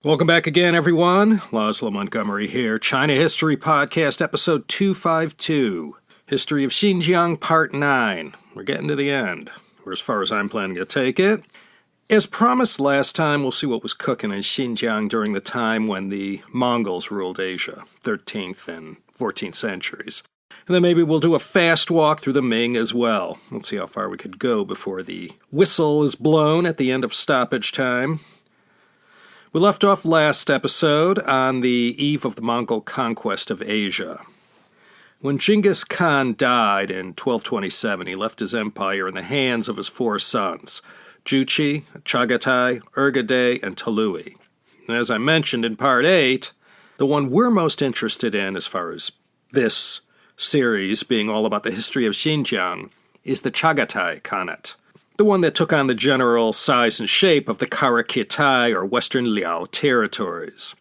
Welcome back again, everyone. Laszlo Montgomery here. China History Podcast, episode 252. History of Xinjiang, part 9. We're getting to the end, or as far as I'm planning to take it. As promised last time, we'll see what was cooking in Xinjiang during the time when the Mongols ruled Asia, 13th and 14th centuries. And then maybe we'll do a fast walk through the Ming as well. Let's see how far we could go before the whistle is blown at the end of stoppage time. We left off last episode on the eve of the Mongol conquest of Asia. When Genghis Khan died in 1227, he left his empire in the hands of his 4 sons, Juche, Chagatai, Urgade, and Tughlugh. And as I mentioned in part 8, the one we're most interested in as far as this series being all about the history of Xinjiang is the Chagatai Khanate. The one that took on the general size and shape of the Karakitai or Western Liao territories.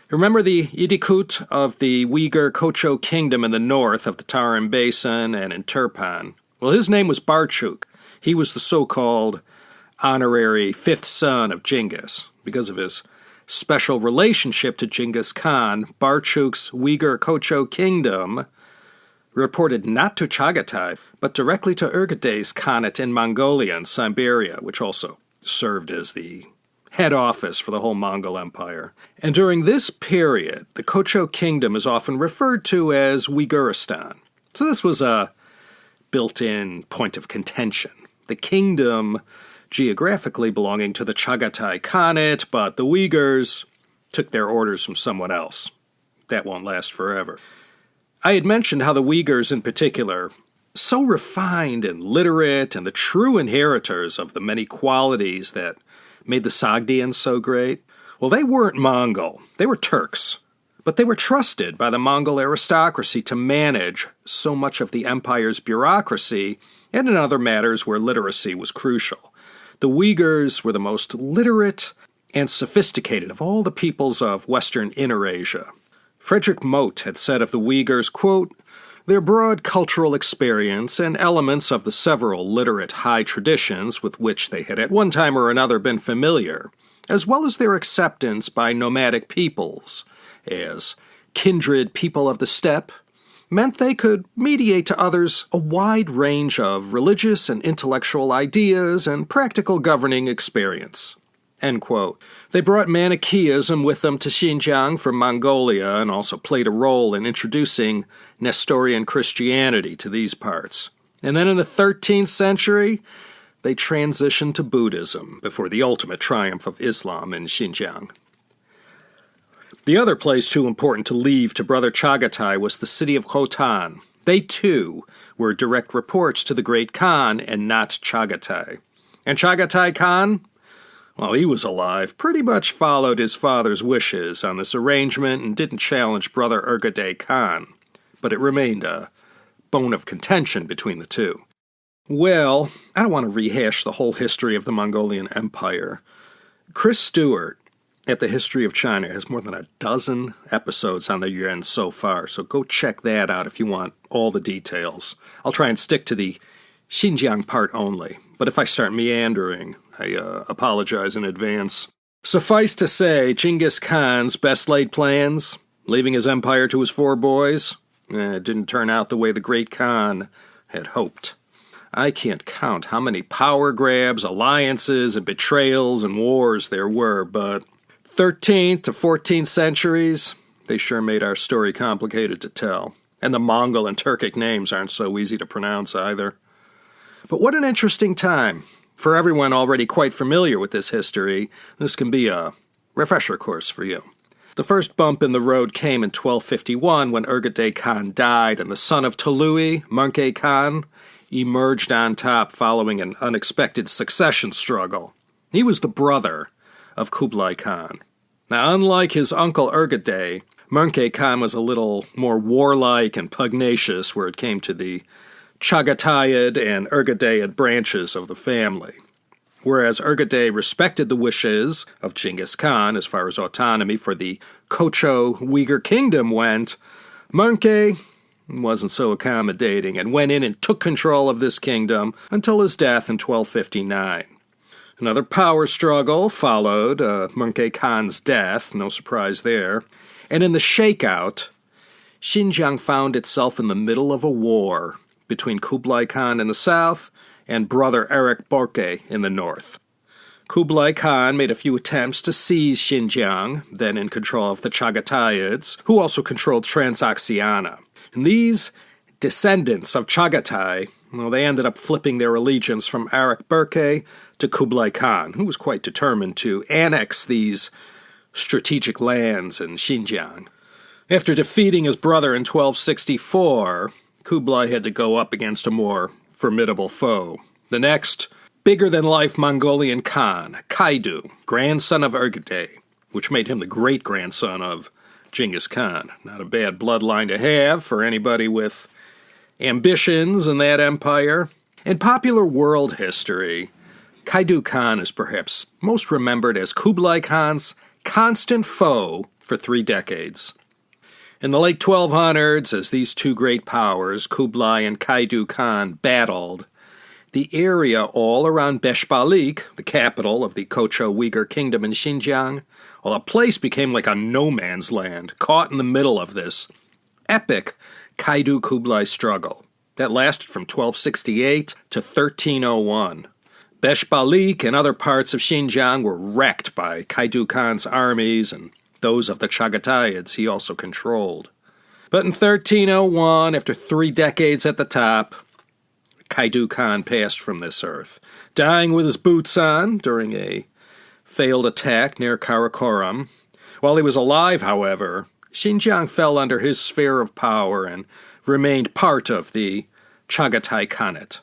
Remember the Idikut of the Uighur Kocho kingdom in the north of the Tarim Basin and in Turpan? Well, his name was Barchuk. He was the so-called honorary 5th son of Genghis. Because of his special relationship to Genghis Khan, Barchuk's Uighur Kocho kingdom reported not to Chagatai, but directly to Urgade's Khanate in Mongolia and Siberia, which also served as the head office for the whole Mongol Empire. And during this period, the Kocho kingdom is often referred to as Uighuristan. So this was a built-in point of contention. The kingdom geographically belonging to the Chagatai Khanate, but the Uyghurs took their orders from someone else. That won't last forever. I had mentioned how the Uyghurs in particular, so refined and literate and the true inheritors of the many qualities that made the Sogdians so great. Well, they weren't Mongol. They were Turks. But they were trusted by the Mongol aristocracy to manage so much of the empire's bureaucracy and in other matters where literacy was crucial. The Uyghurs were the most literate and sophisticated of all the peoples of Western Inner Asia. Friedrich Mote had said of the Uyghurs, quote, "Their broad cultural experience and elements of the several literate high traditions with which they had at one time or another been familiar, as well as their acceptance by nomadic peoples as kindred people of the steppe, meant they could mediate to others a wide range of religious and intellectual ideas and practical governing experience." End quote. They brought Manichaeism with them to Xinjiang from Mongolia and also played a role in introducing Nestorian Christianity to these parts. And then in the 13th century, they transitioned to Buddhism before the ultimate triumph of Islam in Xinjiang. The other place too important to leave to Brother Chagatai was the city of Khotan. They too were direct reports to the Great Khan and not Chagatai. And Chagatai Khan, while he was alive, pretty much followed his father's wishes on this arrangement and didn't challenge Brother Urgade Khan, but it remained a bone of contention between the two. Well, I don't want to rehash the whole history of the Mongolian Empire. Chris Stewart at the History of China has more than a dozen episodes on the Yuan so far, so go check that out if you want all the details. I'll try and stick to the Xinjiang part only, but if I start meandering, I apologize in advance. Suffice to say, Genghis Khan's best-laid plans, leaving his empire to his 4 boys, didn't turn out the way the Great Khan had hoped. I can't count how many power grabs, alliances, and betrayals and wars there were, but 13th to 14th centuries, they sure made our story complicated to tell. And the Mongol and Turkic names aren't so easy to pronounce either. But what an interesting time. For everyone already quite familiar with this history, this can be a refresher course for you. The first bump in the road came in 1251 when Urgade Khan died and the son of Tughlugh, Mongke Khan, emerged on top following an unexpected succession struggle. He was the brother of Kublai Khan. Now, unlike his uncle Urgade, Mongke Khan was a little more warlike and pugnacious where it came to the Chagatayid and Urgadayid branches of the family. Whereas Urgade respected the wishes of Genghis Khan as far as autonomy for the Kocho Uighur kingdom went, Mongke wasn't so accommodating and went in and took control of this kingdom until his death in 1259. Another power struggle followed Mengke Khan's death, no surprise there. And in the shakeout, Xinjiang found itself in the middle of a war between Kublai Khan in the south and brother Erik Borke in the north. Kublai Khan made a few attempts to seize Xinjiang, then in control of the Chagataids, who also controlled Transoxiana. And these descendants of Chagatai, well, they ended up flipping their allegiance from Erik Borke to Kublai Khan, who was quite determined to annex these strategic lands in Xinjiang. After defeating his brother in 1264, Kublai had to go up against a more formidable foe. The next bigger-than-life Mongolian Khan, Kaidu, grandson of Urgday, which made him the great-grandson of Genghis Khan. Not a bad bloodline to have for anybody with ambitions in that empire. In popular world history, Kaidu Khan is perhaps most remembered as Kublai Khan's constant foe for 3 decades. In the late 1200s, as these two great powers, Kublai and Kaidu Khan, battled, the area all around Beshbalik, the capital of the Kocho-Uighur kingdom in Xinjiang, well, a place became like a no-man's land, caught in the middle of this epic Kaidu-Kublai struggle that lasted from 1268 to 1301. Beshbalik and other parts of Xinjiang were wrecked by Kaidu Khan's armies and those of the Chagataids he also controlled. But in 1301, after 3 decades at the top, Kaidu Khan passed from this earth, dying with his boots on during a failed attack near Karakoram. While he was alive, however, Xinjiang fell under his sphere of power and remained part of the Chagatai Khanate.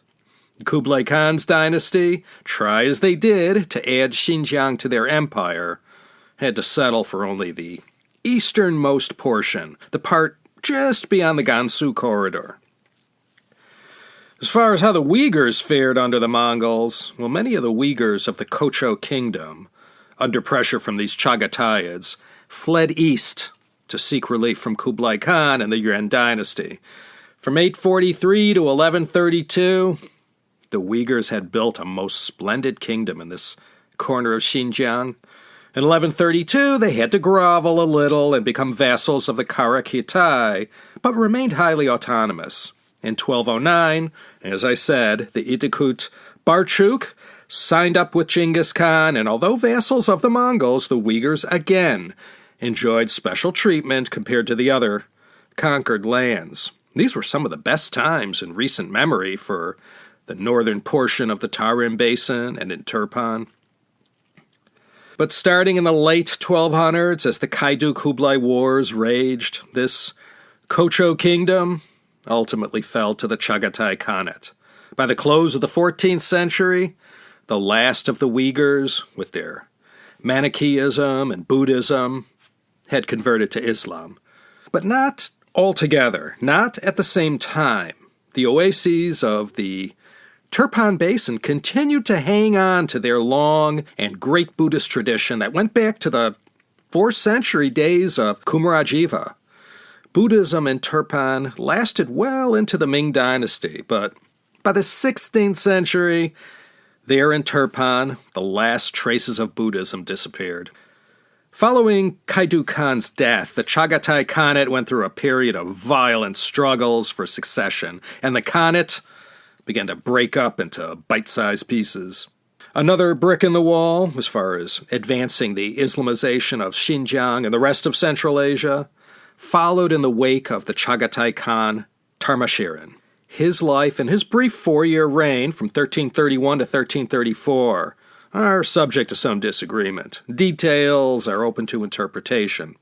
Kublai Khan's dynasty, try as they did to add Xinjiang to their empire, had to settle for only the easternmost portion, the part just beyond the Gansu corridor. As far as how the Uighurs fared under the Mongols, well, many of the Uighurs of the Kocho kingdom, under pressure from these Chagataids, fled east to seek relief from Kublai Khan and the Yuan dynasty. From 843 to 1132, the Uighurs had built a most splendid kingdom in this corner of Xinjiang. In 1132, they had to grovel a little and become vassals of the Kara Khitai, but remained highly autonomous. In 1209, as I said, the Itakut Barchuk signed up with Genghis Khan, and although vassals of the Mongols, the Uighurs again enjoyed special treatment compared to the other conquered lands. These were some of the best times in recent memory for the northern portion of the Tarim Basin and in Turpan. But starting in the late 1200s, as the Kaidu-Kublai Wars raged, this Kocho kingdom ultimately fell to the Chagatai Khanate. By the close of the 14th century, the last of the Uighurs, with their Manichaeism and Buddhism, had converted to Islam. But not altogether, not at the same time. The oases of the Turpan Basin continued to hang on to their long and great Buddhist tradition that went back to the 4th century days of Kumarajiva. Buddhism in Turpan lasted well into the Ming Dynasty, but by the 16th century, there in Turpan, the last traces of Buddhism disappeared. Following Kaidu Khan's death, the Chagatai Khanate went through a period of violent struggles for succession, and the Khanate began to break up into bite-sized pieces. Another brick in the wall, as far as advancing the Islamization of Xinjiang and the rest of Central Asia, followed in the wake of the Chagatai Khan, Tarmashirin. His life and his brief 4-year reign from 1331 to 1334 are subject to some disagreement. Details are open to interpretation.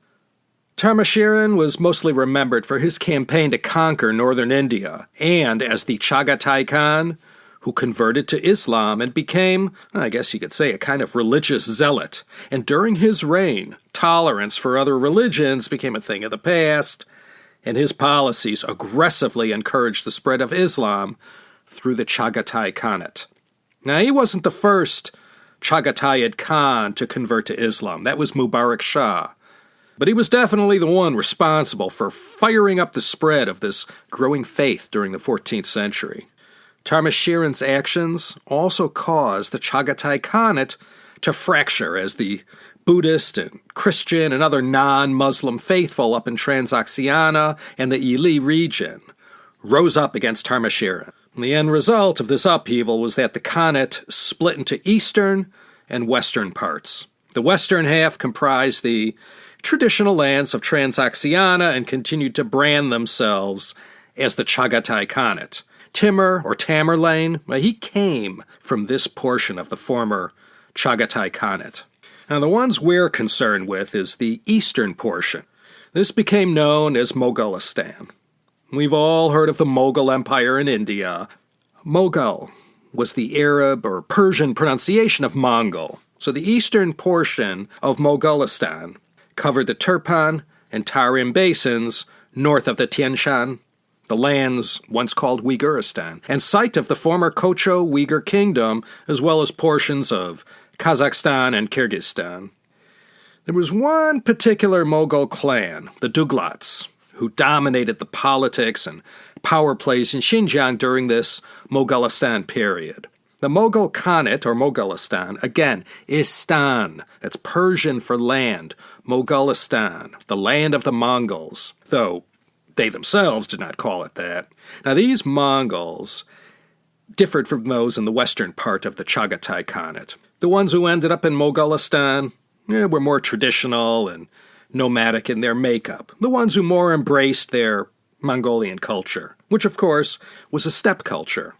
Tarmashirin was mostly remembered for his campaign to conquer northern India, and as the Chagatai Khan, who converted to Islam and became, I guess you could say, a kind of religious zealot. And during his reign, tolerance for other religions became a thing of the past, and his policies aggressively encouraged the spread of Islam through the Chagatai Khanate. Now, he wasn't the first Chagatayid Khan to convert to Islam. That was Mubarak Shah. But he was definitely the one responsible for firing up the spread of this growing faith during the 14th century. Tarmashirin's actions also caused the Chagatai Khanate to fracture as the Buddhist and Christian and other non-Muslim faithful up in Transoxiana and the Ili region rose up against Tarmashirin. The end result of this upheaval was that the Khanate split into eastern and western parts. The western half comprised the traditional lands of Transoxiana and continued to brand themselves as the Chagatai Khanate. Timur, or Tamerlane, he came from this portion of the former Chagatai Khanate. Now, the ones we're concerned with is the eastern portion. This became known as Mogulistan. We've all heard of the Mongol Empire in India. Mogul was the Arab or Persian pronunciation of Mongol. So the eastern portion of Mogulistan covered the Turpan and Tarim basins north of the Tian Shan, the lands once called Uighuristan, and site of the former Kocho Uighur kingdom, as well as portions of Kazakhstan and Kyrgyzstan. There was one particular Mogul clan, the Tughlugh, who dominated the politics and power plays in Xinjiang during this Mogulistan period. The Mogul Khanate, or Mogulistan, again, is Stan. That's Persian for land. Mogulistan, the land of the Mongols, though they themselves did not call it that. Now, these Mongols differed from those in the western part of the Chagatai Khanate. The ones who ended up in Mogulistan were more traditional and nomadic in their makeup. The ones who more embraced their Mongolian culture, which of course was a steppe culture.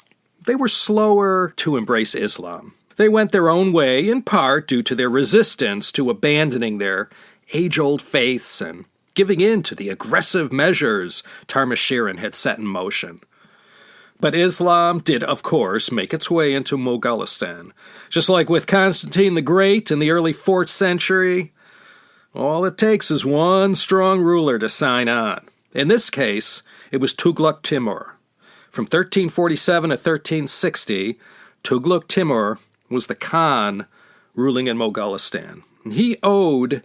They were slower to embrace Islam. They went their own way, in part due to their resistance to abandoning their age-old faiths and giving in to the aggressive measures Tarmashirin had set in motion. But Islam did, of course, make its way into Mogulistan. Just like with Constantine the Great in the early 4th century, all it takes is one strong ruler to sign on. In this case, it was Tughlugh Timur. From 1347 to 1360, Tughlugh Timur was the Khan ruling in Mogulistan. He owed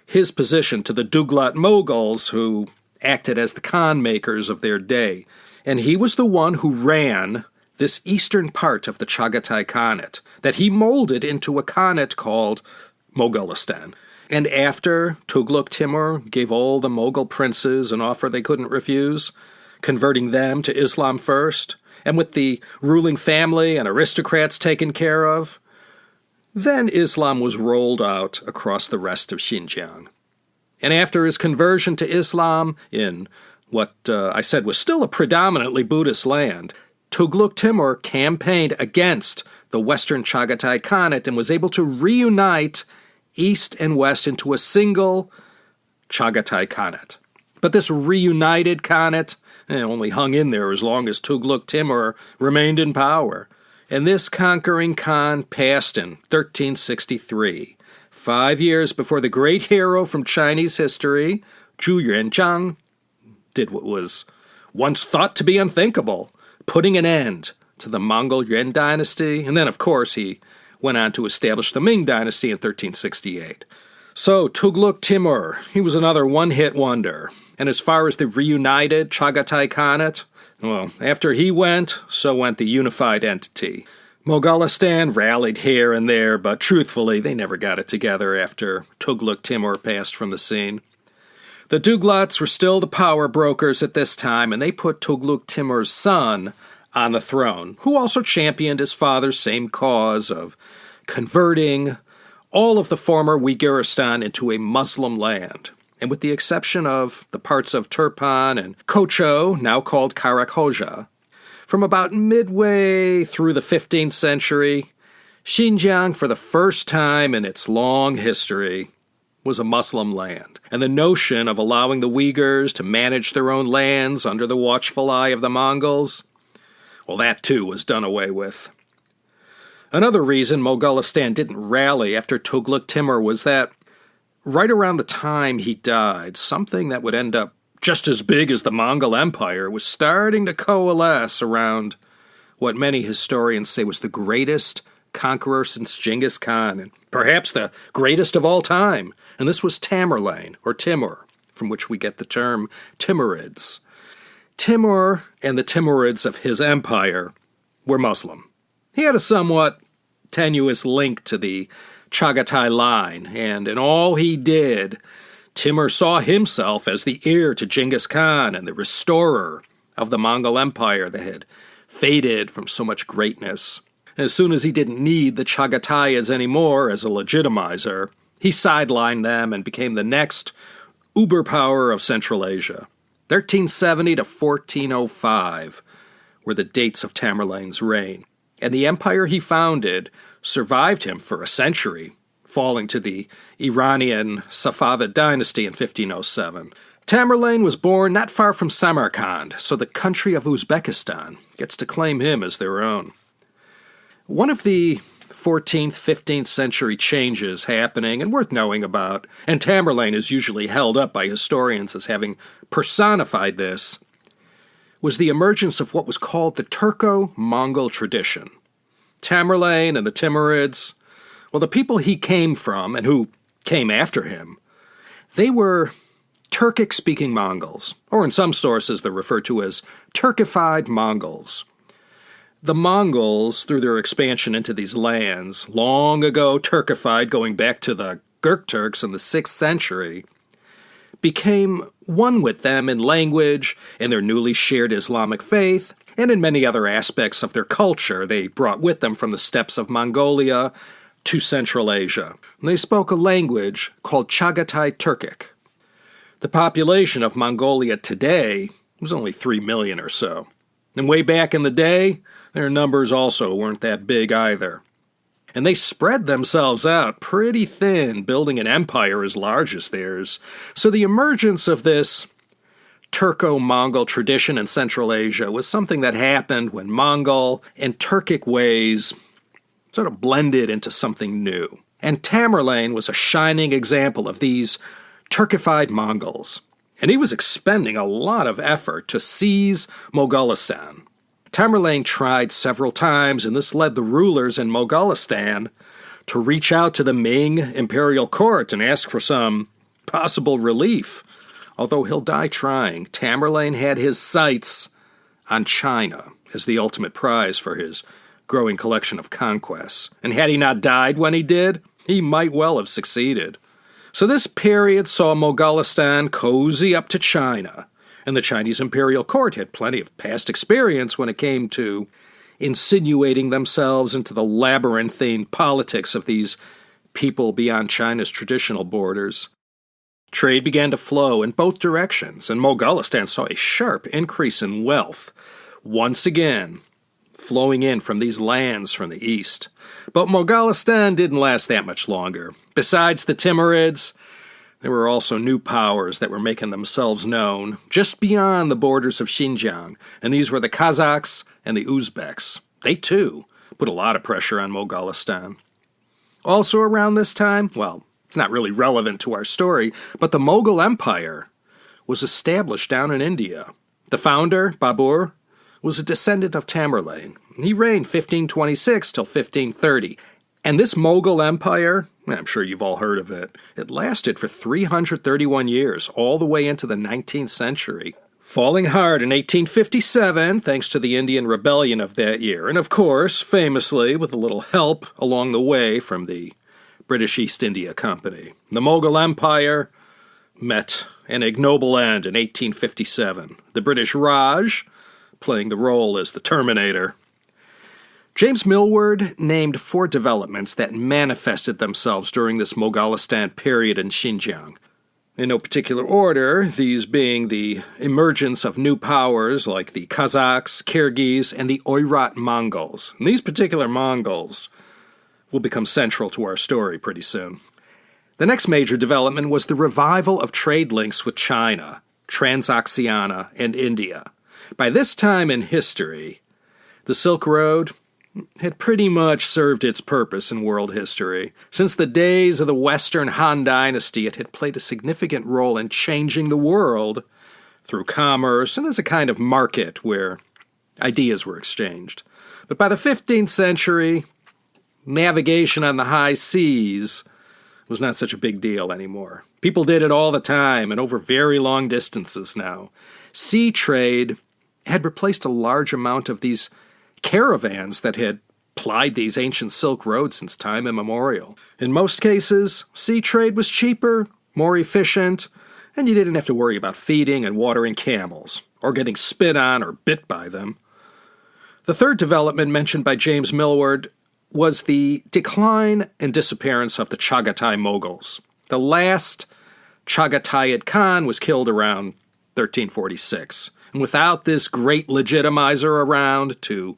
his position to the Tughlugh Mongols, who acted as the Khan makers of their day. And he was the one who ran this eastern part of the Chagatai Khanate that he molded into a Khanate called Mogulistan. And after Tughlugh Timur gave all the Mogul princes an offer they couldn't refuse, converting them to Islam first, and with the ruling family and aristocrats taken care of, then Islam was rolled out across the rest of Xinjiang. And after his conversion to Islam in what I said was still a predominantly Buddhist land, Tughlugh Timur campaigned against the Western Chagatai Khanate and was able to reunite East and West into a single Chagatai Khanate. But this reunited Khanate only hung in there as long as Tughlugh Timur remained in power. And this conquering Khan passed in 1363, 5 years before the great hero from Chinese history, Zhu Yuanzhang, did what was once thought to be unthinkable, putting an end to the Mongol Yuan Dynasty, and then, of course, he went on to establish the Ming Dynasty in 1368. So, Tughlugh Timur, he was another one-hit wonder. And as far as the reunited Chagatai Khanate, well, after he went, so went the unified entity. Mogulistan rallied here and there, but truthfully, they never got it together after Tughlugh Timur passed from the scene. The Tughlaghs were still the power brokers at this time, and they put Tughlugh Timur's son on the throne, who also championed his father's same cause of converting all of the former Uighuristan into a Muslim land. And with the exception of the parts of Turpan and Kocho, now called Karakhoja, from about midway through the 15th century, Xinjiang, for the first time in its long history, was a Muslim land. And the notion of allowing the Uyghurs to manage their own lands under the watchful eye of the Mongols, well, that too was done away with. Another reason Mogulistan didn't rally after Tughlugh Timur was that right around the time he died, something that would end up just as big as the Mongol Empire was starting to coalesce around what many historians say was the greatest conqueror since Genghis Khan, and perhaps the greatest of all time. And this was Tamerlane, or Timur, from which we get the term Timurids. Timur and the Timurids of his empire were Muslim. He had a somewhat tenuous link to the Chagatai line, and in all he did, Timur saw himself as the heir to Genghis Khan and the restorer of the Mongol Empire that had faded from so much greatness. As soon as he didn't need the Chagatayas anymore as a legitimizer, he sidelined them and became the next uber power of Central Asia. 1370 to 1405 were the dates of Tamerlane's reign, and the empire he founded survived him for a century, falling to the Iranian Safavid dynasty in 1507. Tamerlane was born not far from Samarkand, so the country of Uzbekistan gets to claim him as their own. One of the 14th, 15th century changes happening and worth knowing about, and Tamerlane is usually held up by historians as having personified this, was the emergence of what was called the Turco-Mongol tradition. Tamerlane and the Timurids, well, the people he came from and who came after him, they were Turkic-speaking Mongols, or in some sources they're referred to as Turkified Mongols. The Mongols, through their expansion into these lands, long ago Turkified, going back to the Gurk Turks in the 6th century, became one with them in language, in their newly shared Islamic faith, and in many other aspects of their culture they brought with them from the steppes of Mongolia to Central Asia. And they spoke a language called Chagatai Turkic. The population of Mongolia today was only 3 million or so. And way back in the day, their numbers also weren't that big either. And they spread themselves out pretty thin, building an empire as large as theirs. So the emergence of this Turco-Mongol tradition in Central Asia was something that happened when Mongol and Turkic ways sort of blended into something new. And Tamerlane was a shining example of these Turkified Mongols. And he was expending a lot of effort to seize Mogulistan. Tamerlane tried several times, and this led the rulers in Mogulistan to reach out to the Ming imperial court and ask for some possible relief. Although he'll die trying, Tamerlane had his sights on China as the ultimate prize for his growing collection of conquests. And had he not died when he did, he might well have succeeded. So this period saw Mogulistan cozy up to China, and the Chinese imperial court had plenty of past experience when it came to insinuating themselves into the labyrinthine politics of these people beyond China's traditional borders. Trade began to flow in both directions, and Mogulistan saw a sharp increase in wealth, once again flowing in from these lands from the east. But Mogulistan didn't last that much longer. Besides the Timurids, there were also new powers that were making themselves known just beyond the borders of Xinjiang, and these were the Kazakhs and the Uzbeks. They, too, put a lot of pressure on Mogulistan. Also around this time, well, it's not really relevant to our story, but the Mongol Empire was established down in India. The founder, Babur, was a descendant of Tamerlane. He reigned 1526 till 1530. And this Mongol Empire, I'm sure you've all heard of it, it lasted for 331 years, all the way into the 19th century, falling hard in 1857 thanks to the Indian Rebellion of that year, and of course, famously, with a little help along the way from the British East India Company. The Mongol Empire met an ignoble end in 1857. The British Raj, playing the role as the Terminator. James Millward named 4 developments that manifested themselves during this Mogulistan period in Xinjiang. In no particular order, these being the emergence of new powers like the Kazakhs, Kyrgyz, and the Oirat Mongols. And these particular Mongols will become central to our story pretty soon. The next major development was the revival of trade links with China, Transoxiana, and India. By this time in history, the Silk Road had pretty much served its purpose in world history. Since the days of the Western Han Dynasty, it had played a significant role in changing the world through commerce and as a kind of market where ideas were exchanged. But by the 15th century, navigation on the high seas was not such a big deal anymore. People did it all the time and over very long distances now. Sea trade had replaced a large amount of these caravans that had plied these ancient Silk roads since time immemorial. In most cases, sea trade was cheaper, more efficient, and you didn't have to worry about feeding and watering camels, or getting spit on or bit by them. The third development mentioned by James Millward was the decline and disappearance of the Chagatai Mongols. The last Chagatai Khan was killed around 1346. And without this great legitimizer around to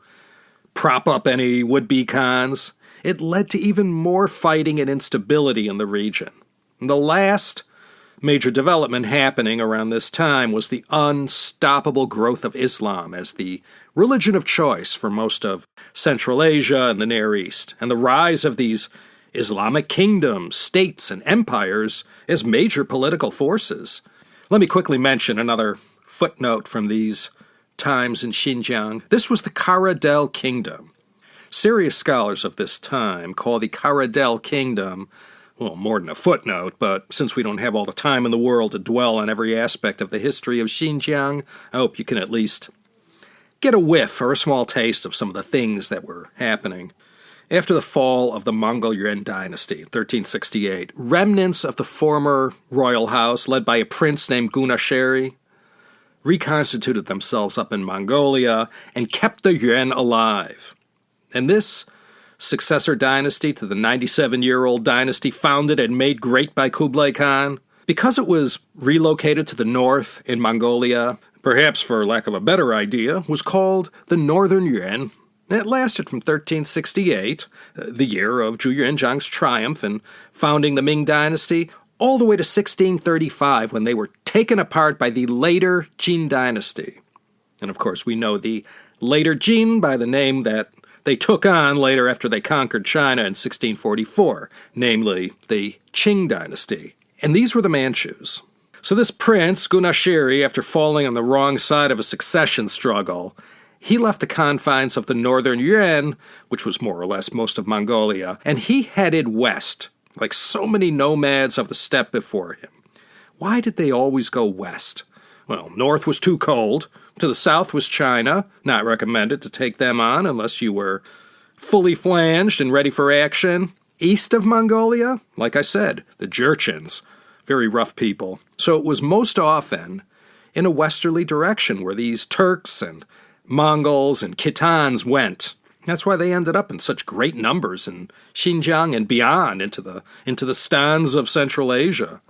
prop up any would-be Khans, it led to even more fighting and instability in the region. And the last major development happening around this time was the unstoppable growth of Islam as the religion of choice for most of Central Asia and the Near East, and the rise of these Islamic kingdoms, states, and empires as major political forces. Let me quickly mention another footnote from these times in Xinjiang. This was the Karadel Kingdom. Serious scholars of this time call the Karadel Kingdom, well, more than a footnote, but since we don't have all the time in the world to dwell on every aspect of the history of Xinjiang, I hope you can at least get a whiff or a small taste of some of the things that were happening. After the fall of the Mongol Yuan dynasty, 1368, remnants of the former royal house, led by a prince named Gunasheri, reconstituted themselves up in Mongolia and kept the Yuan alive. And this successor dynasty to the 97-year-old dynasty founded and made great by Kublai Khan, because it was relocated to the north in Mongolia, perhaps for lack of a better idea, was called the Northern Yuan. It lasted from 1368, the year of Zhu Yuanzhang's triumph and founding the Ming dynasty, all the way to 1635 when they were taken apart by the later Qing Dynasty. And of course we know the later Qing by the name that they took on later after they conquered China in 1644, namely the Qing Dynasty. And these were the Manchus. So this prince, Gunasheri, after falling on the wrong side of a succession struggle, he left the confines of the northern Yuan, which was more or less most of Mongolia, and he headed west, like so many nomads of the steppe before him. Why did they always go west? Well, north was too cold. To the south was China, not recommended to take them on unless you were fully flanged and ready for action. East of Mongolia, like I said, the Jurchens, very rough people. So it was most often in a westerly direction where these Turks and Mongols and Khitans went. That's why they ended up in such great numbers in Xinjiang and beyond into the stans of Central Asia.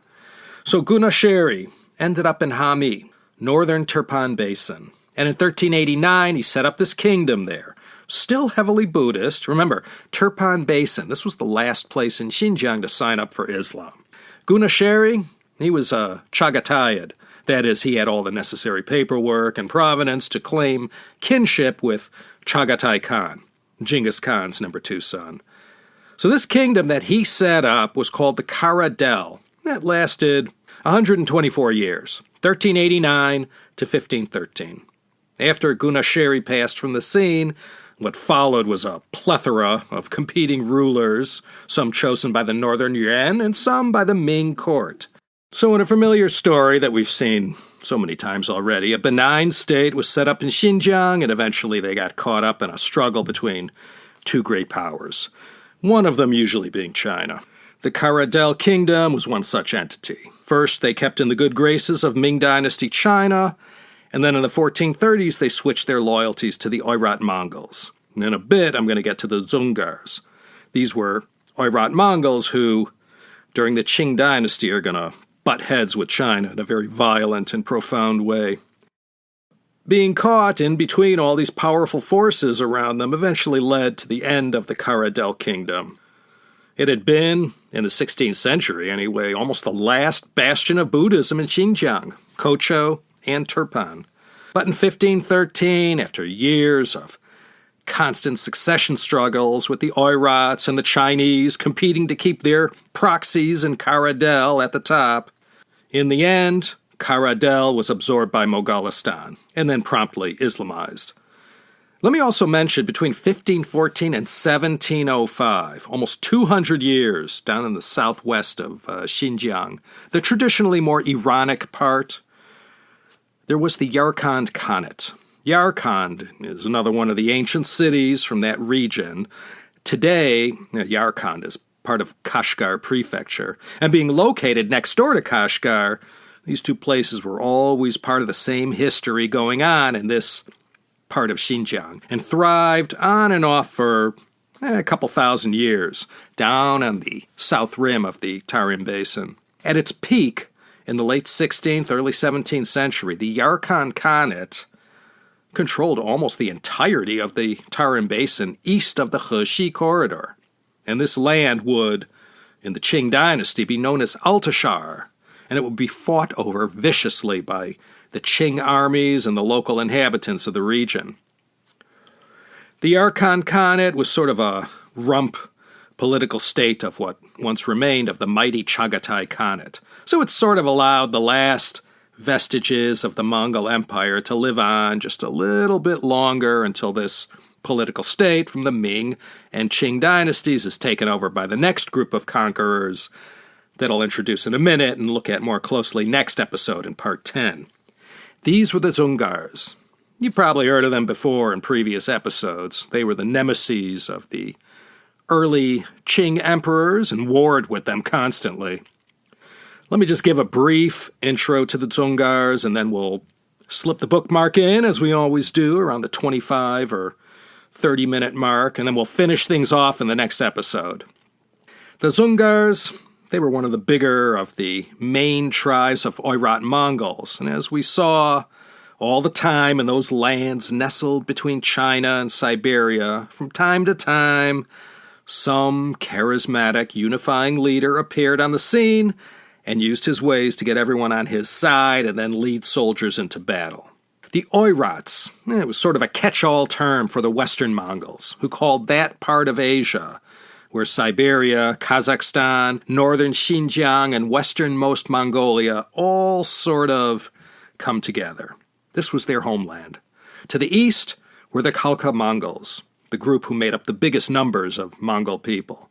So Gunasheri ended up in Hami, northern Turpan Basin. And in 1389, he set up this kingdom there, still heavily Buddhist. Remember, Turpan Basin, this was the last place in Xinjiang to sign up for Islam. Gunasheri, he was a Chagatayid. That is, he had all the necessary paperwork and provenance to claim kinship with Chagatai Khan, Genghis Khan's number 2 son. So this kingdom that he set up was called the Karadel. That lasted 124 years, 1389 to 1513. After Gunasheri passed from the scene, what followed was a plethora of competing rulers, some chosen by the Northern Yuan and some by the Ming court. So in a familiar story that we've seen so many times already, a benign state was set up in Xinjiang, and eventually they got caught up in a struggle between two great powers, one of them usually being China. The Karadel Kingdom was one such entity. First, they kept in the good graces of Ming Dynasty China, and then in the 1430s, they switched their loyalties to the Uighur Mongols. And in a bit, I'm going to get to the Zunghars. These were Uighur Mongols who, during the Qing Dynasty, are going to butt heads with China in a very violent and profound way. Being caught in between all these powerful forces around them eventually led to the end of the Karadel Kingdom. It had been, in the 16th century anyway, almost the last bastion of Buddhism in Xinjiang, Kocho, and Turpan. But in 1513, after years of constant succession struggles with the Oirats and the Chinese competing to keep their proxies in Karadel at the top, in the end, Karadel was absorbed by Mogulistan and then promptly Islamized. Let me also mention between 1514 and 1705, almost 200 years down in the southwest of Xinjiang, the traditionally more Iranic part, there was the Yarkand Khanate. Yarkand is another one of the ancient cities from that region. Today, Yarkand is part of Kashgar Prefecture, and being located next door to Kashgar, these two places were always part of the same history going on in this part of Xinjiang, and thrived on and off for a couple thousand years, down on the south rim of the Tarim Basin. At its peak, in the late 16th, early 17th century, the Yarkand Khanate controlled almost the entirety of the Tarim Basin east of the Heshi corridor. And this land would, in the Qing Dynasty, be known as Altashar, and it would be fought over viciously by the Qing armies and the local inhabitants of the region. The Yarkand Khanate was sort of a rump political state of what once remained of the mighty Chagatai Khanate. So it sort of allowed the last vestiges of the Mongol Empire to live on just a little bit longer until this political state from the Ming and Qing dynasties is taken over by the next group of conquerors that I'll introduce in a minute and look at more closely next episode in part 10. These were the Zunghars. You've probably heard of them before in previous episodes. They were the nemesis of the early Qing emperors and warred with them constantly. Let me just give a brief intro to the Zunghars, and then we'll slip the bookmark in, as we always do, around the 25 or 30-minute mark, and then we'll finish things off in the next episode. The Zunghars, they were one of the bigger of the main tribes of Uighur Mongols, and as we saw all the time in those lands nestled between China and Siberia, from time to time, some charismatic, unifying leader appeared on the scene and used his ways to get everyone on his side and then lead soldiers into battle. The Oirats, it was sort of a catch-all term for the Western Mongols, who called that part of Asia, where Siberia, Kazakhstan, northern Xinjiang, and westernmost Mongolia all sort of come together. This was their homeland. To the east were the Turco-Mongols, the group who made up the biggest numbers of Mongol people.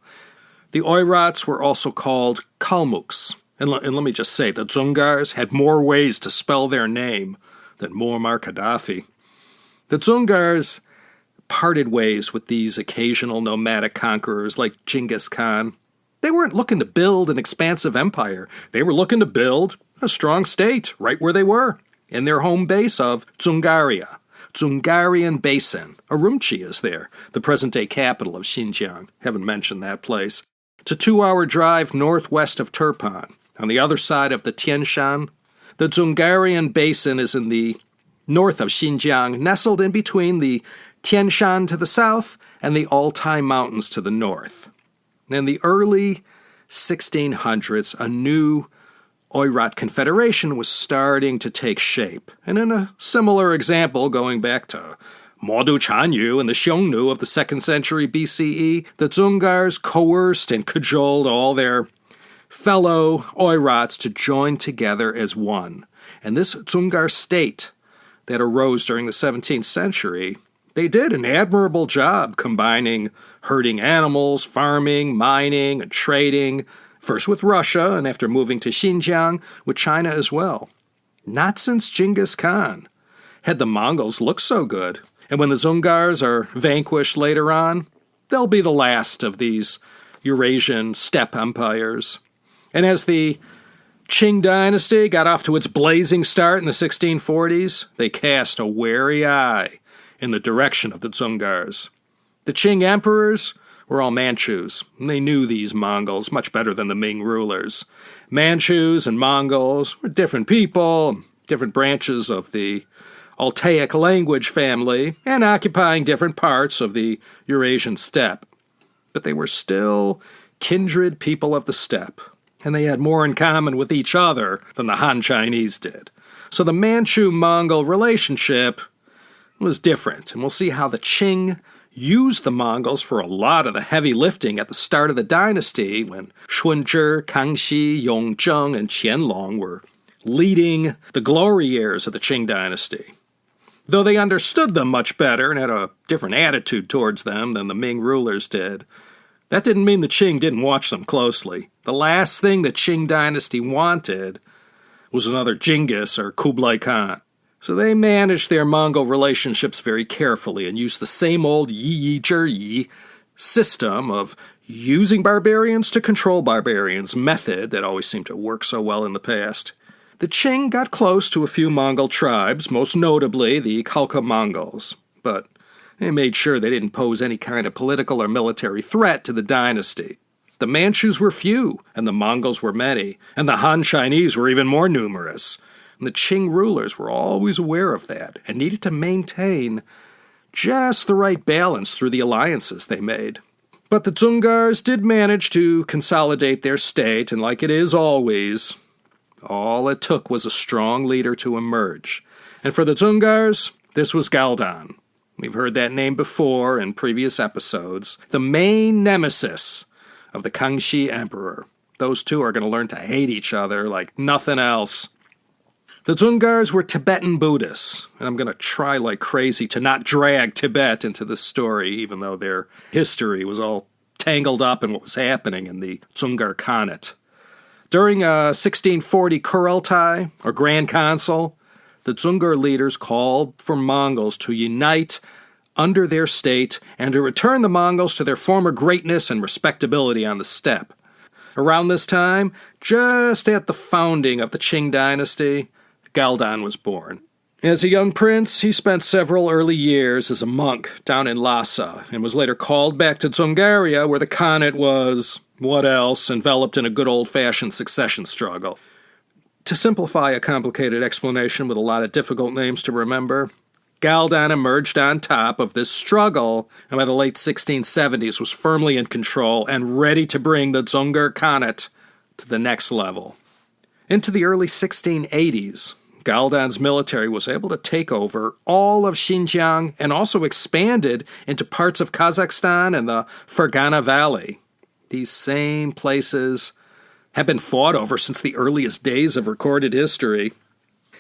The Oirats were also called Kalmuks. And let me just say, the Zunghars had more ways to spell their name than Muammar Gaddafi. The Zunghars parted ways with these occasional nomadic conquerors like Genghis Khan. They weren't looking to build an expansive empire. They were looking to build a strong state right where they were, in their home base of Dzungaria, Dzungarian Basin. Urumqi is there, the present-day capital of Xinjiang. Haven't mentioned that place. It's a 2-hour drive northwest of Turpan, on the other side of the Tian Shan. The Dzungarian Basin is in the north of Xinjiang, nestled in between the Tian Shan to the south and the Altai Mountains to the north. In the early 1600s, a new Oirat confederation was starting to take shape. And in a similar example, going back to Modu Chanyu and the Xiongnu of the 2nd century BCE, the Zunghars coerced and cajoled all their fellow Oirats to join together as one. And this Zungar state that arose during the 17th century, they did an admirable job combining herding animals, farming, mining, and trading, first with Russia, and after moving to Xinjiang, with China as well. Not since Genghis Khan had the Mongols looked so good. And when the Zunghars are vanquished later on, they'll be the last of these Eurasian steppe empires. And as the Qing Dynasty got off to its blazing start in the 1640s, they cast a wary eye in the direction of the Zunghars. The Qing emperors were all Manchus, and they knew these Mongols much better than the Ming rulers. Manchus and Mongols were different people, different branches of the Altaic language family, and occupying different parts of the Eurasian steppe. But they were still kindred people of the steppe, and they had more in common with each other than the Han Chinese did. So the Manchu-Mongol relationship was different, and we'll see how the Qing used the Mongols for a lot of the heavy lifting at the start of the dynasty when Shunzhi, Kangxi, Yongzheng, and Qianlong were leading the glory years of the Qing dynasty. Though they understood them much better and had a different attitude towards them than the Ming rulers did, that didn't mean the Qing didn't watch them closely. The last thing the Qing dynasty wanted was another Genghis or Kublai Khan. So they managed their Mongol relationships very carefully and used the same old yi system of using barbarians to control barbarians method that always seemed to work so well in the past. The Qing got close to a few Mongol tribes, most notably the Turco-Mongols, but they made sure they didn't pose any kind of political or military threat to the dynasty. The Manchus were few, and the Mongols were many, and the Han Chinese were even more numerous. And the Qing rulers were always aware of that and needed to maintain just the right balance through the alliances they made. But the Zunghars did manage to consolidate their state, and like it is always, all it took was a strong leader to emerge. And for the Zunghars, this was Galdan. We've heard that name before in previous episodes. The main nemesis of the Kangxi Emperor. Those two are going to learn to hate each other like nothing else. The Zunghars were Tibetan Buddhists, and I'm going to try like crazy to not drag Tibet into this story, even though their history was all tangled up in what was happening in the Zungar Khanate. During a 1640 Kurultai, or Grand Council, the Zungar leaders called for Mongols to unite under their state and to return the Mongols to their former greatness and respectability on the steppe. Around this time, just at the founding of the Qing Dynasty, Galdan was born. As a young prince, he spent several early years as a monk down in Lhasa and was later called back to Dzungaria, where the Khanate was, what else, enveloped in a good old-fashioned succession struggle. To simplify a complicated explanation with a lot of difficult names to remember, Galdan emerged on top of this struggle and by the late 1670s was firmly in control and ready to bring the Zungar Khanate to the next level. Into the early 1680s, Galdan's military was able to take over all of Xinjiang and also expanded into parts of Kazakhstan and the Fergana Valley. These same places have been fought over since the earliest days of recorded history.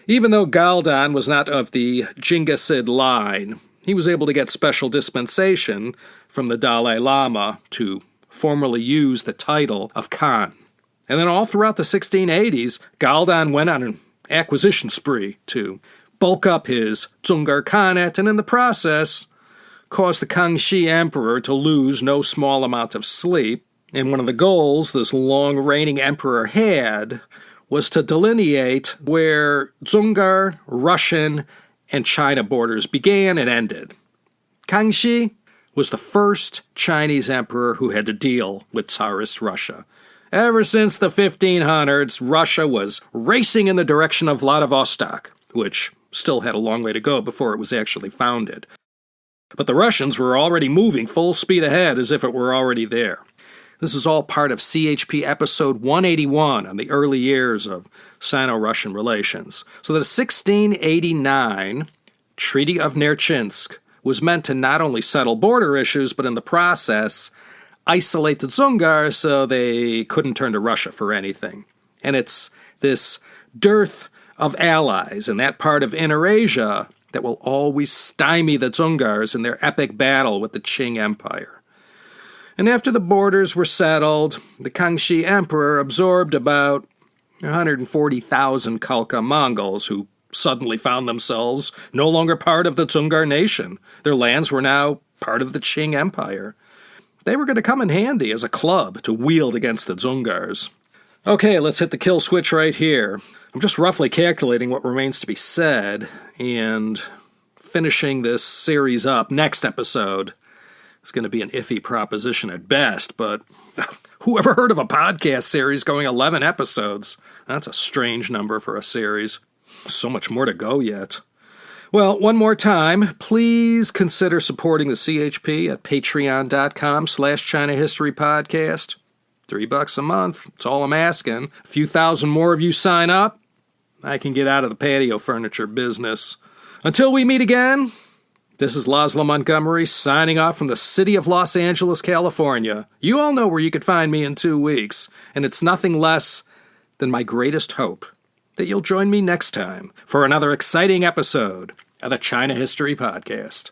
Even though Galdan was not of the Jinggisid line, he was able to get special dispensation from the Dalai Lama to formally use the title of Khan. And then all throughout the 1680s, Galdan went on an acquisition spree to bulk up his Zungar Khanate and in the process caused the Kangxi Emperor to lose no small amount of sleep. And one of the goals this long-reigning emperor had was to delineate where Zungar, Russian, and China borders began and ended. Kangxi was the first Chinese emperor who had to deal with Tsarist Russia. Ever since the 1500s, Russia was racing in the direction of Vladivostok, which still had a long way to go before it was actually founded. But the Russians were already moving full speed ahead as if it were already there. This is all part of CHP episode 181 on the early years of Sino-Russian relations. So the 1689 Treaty of Nerchinsk was meant to not only settle border issues, but in the process isolate the Zungars so they couldn't turn to Russia for anything. And it's this dearth of allies in that part of Inner Asia that will always stymie the Zungars in their epic battle with the Qing Empire. And after the borders were settled, the Kangxi Emperor absorbed about 140,000 Khalkha Mongols who suddenly found themselves no longer part of the Zungar nation. Their lands were now part of the Qing Empire. They were going to come in handy as a club to wield against the Zungars. Okay, let's hit the kill switch right here. I'm just roughly calculating what remains to be said, and finishing this series up next episode is going to be an iffy proposition at best, but who ever heard of a podcast series going 11 episodes? That's a strange number for a series. So much more to go yet. Well, one more time, please consider supporting the CHP at patreon.com/China History Podcast. $3 a month. That's all I'm asking. A few thousand more of you sign up, I can get out of the patio furniture business. Until we meet again, this is Laszlo Montgomery signing off from the city of Los Angeles, California. You all know where you could find me in 2 weeks, and it's nothing less than my greatest hope that you'll join me next time for another exciting episode of the China History Podcast.